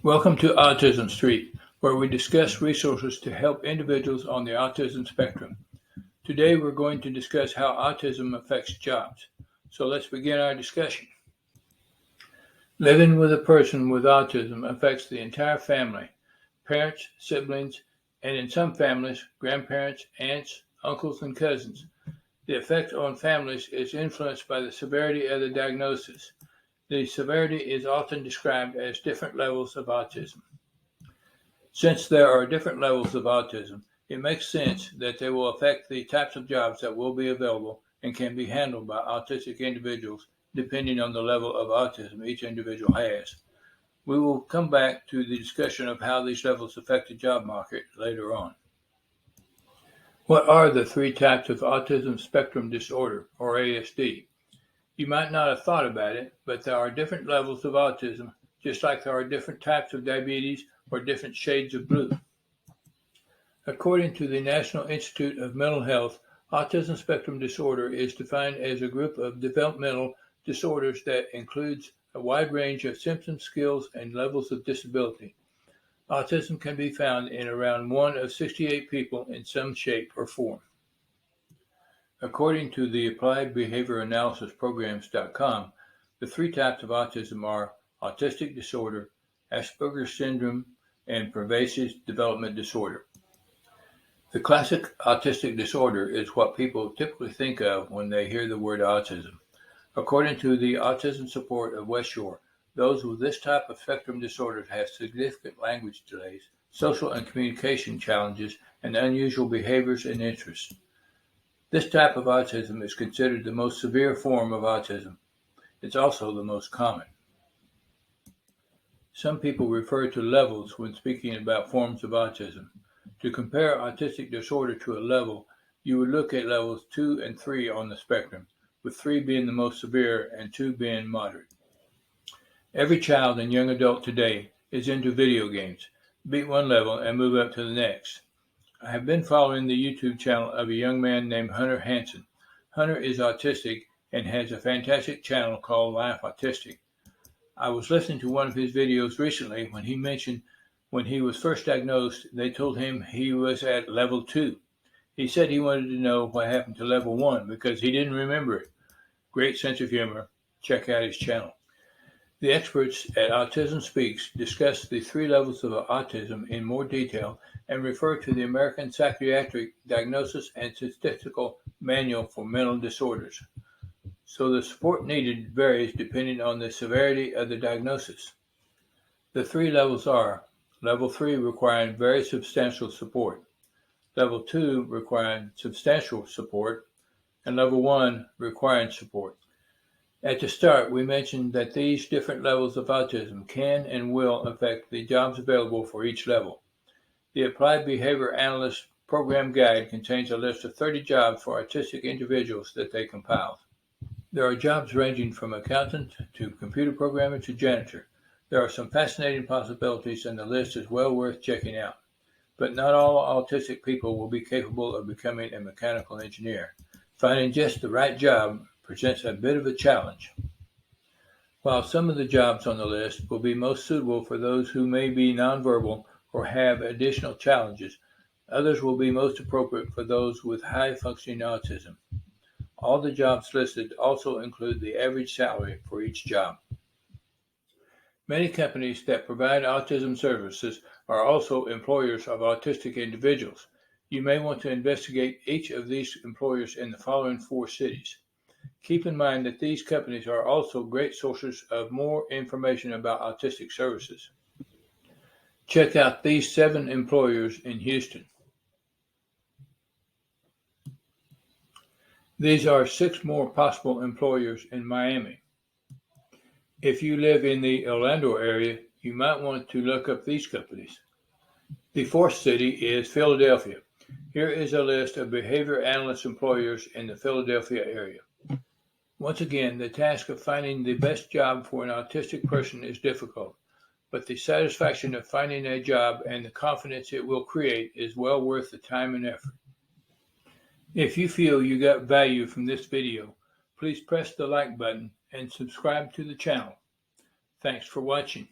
Welcome to Autism Street, where we discuss resources to help individuals on the autism spectrum. Today we're going to discuss how autism affects jobs. So let's begin our discussion. Living with a person with autism affects the entire family, parents, siblings, and in some families, grandparents, aunts, uncles, and cousins. The effect on families is influenced by the severity of the diagnosis. The severity is often described as different levels of autism. Since there are different levels of autism, it makes sense that they will affect the types of jobs that will be available and can be handled by autistic individuals depending on the level of autism each individual has. We will come back to the discussion of how these levels affect the job market later on. What are the three types of autism spectrum disorder, or ASD? You might not have thought about it, but there are different levels of autism, just like there are different types of diabetes or different shades of blue. According to the National Institute of Mental Health, autism spectrum disorder is defined as a group of developmental disorders that includes a wide range of symptoms, skills, and levels of disability. Autism can be found in around 1 of 68 people in some shape or form. According to the Applied Behavior Analysis Programs.com, the three types of autism are autistic disorder, Asperger syndrome, and pervasive development disorder. The classic autistic disorder is what people typically think of when they hear the word autism. According to the Autism Support of West Shore, those with this type of spectrum disorder have significant language delays, social and communication challenges, and unusual behaviors and interests. This type of autism is considered the most severe form of autism. It's also the most common. Some people refer to levels when speaking about forms of autism. To compare autistic disorder to a level, you would look at levels 2 and 3 on the spectrum, with 3 being the most severe and 2 being moderate. Every child and young adult today is into video games. Beat one level and move up to the next. I have been following the YouTube channel of a young man named Hunter Hansen. Hunter is autistic and has a fantastic channel called Life Autistic. I was listening to one of his videos recently when he mentioned when he was first diagnosed, they told him he was at level 2. He said he wanted to know what happened to level 1 because he didn't remember it. Great sense of humor. Check out his channel. The experts at Autism Speaks discuss the three levels of autism in more detail and refer to the American Psychiatric Diagnosis and Statistical Manual for Mental Disorders. So the support needed varies depending on the severity of the diagnosis. The three levels are Level 3 requiring very substantial support, Level 2 requiring substantial support, and Level 1 requiring support. At the start, we mentioned that these different levels of autism can and will affect the jobs available for each level. The Applied Behavior Analyst Program Guide contains a list of 30 jobs for autistic individuals that they compiled. There are jobs ranging from accountant to computer programmer to janitor. There are some fascinating possibilities, and the list is well worth checking out. But not all autistic people will be capable of becoming a mechanical engineer. Finding just the right job presents a bit of a challenge. While some of the jobs on the list will be most suitable for those who may be nonverbal or have additional challenges, others will be most appropriate for those with high-functioning autism. All the jobs listed also include the average salary for each job. Many companies that provide autism services are also employers of autistic individuals. You may want to investigate each of these employers in the following 4 cities. Keep in mind that these companies are also great sources of more information about autistic services. Check out these 7 employers in Houston. These are 6 more possible employers in Miami. If you live in the Orlando area, you might want to look up these companies. The 4th city is Philadelphia. Here is a list of behavior analyst employers in the Philadelphia area. Once again, the task of finding the best job for an autistic person is difficult, but the satisfaction of finding a job and the confidence it will create is well worth the time and effort. If you feel you got value from this video, please press the like button and subscribe to the channel. Thanks for watching.